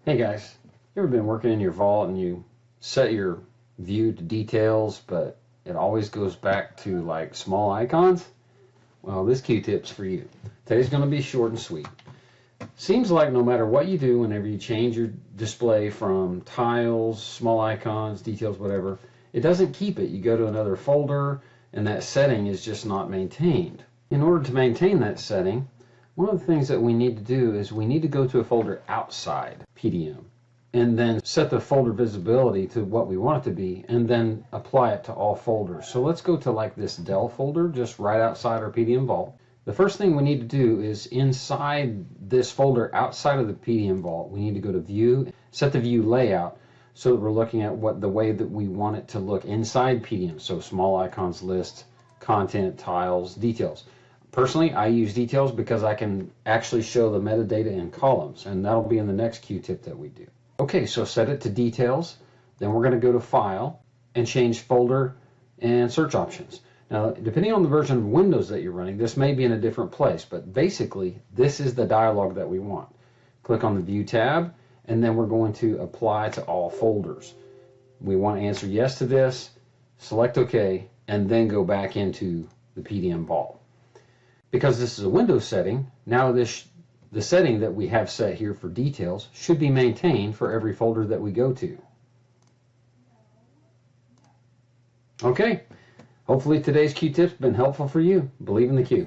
Hey guys, you ever been working in your vault and you set your view to details, but it always goes back to like small icons? Well, this Q-tip's for you. Today's going to be short and sweet. Seems like no matter what you do, whenever you change your display from tiles, small icons, details, whatever, it doesn't keep it. You go to another folder and that setting is just not maintained. In order to maintain that setting, one of the things that we need to do is we need to go to a folder outside PDM and then set the folder visibility to what we want it to be and then apply it to all folders. So let's go to like this Dell folder just right outside our PDM vault. The first thing we need to do is inside this folder outside of the PDM vault, we need to go to View, set the view layout so that we're looking at the way that we want it to look inside PDM. So small icons, list, content, tiles, details. Personally, I use details because I can actually show the metadata in columns, and that'll be in the next Q-tip that we do. Okay, so set it to details, then we're going to go to File and change folder and search options. Now, depending on the version of Windows that you're running, this may be in a different place, but basically, this is the dialog that we want. Click on the View tab, and then we're going to apply to all folders. We want to answer yes to this, select OK, and then go back into the PDM vault. Because this is a Windows setting, now the setting that we have set here for details should be maintained for every folder that we go to. Okay, hopefully today's Q-tip's been helpful for you. Believe in the Q.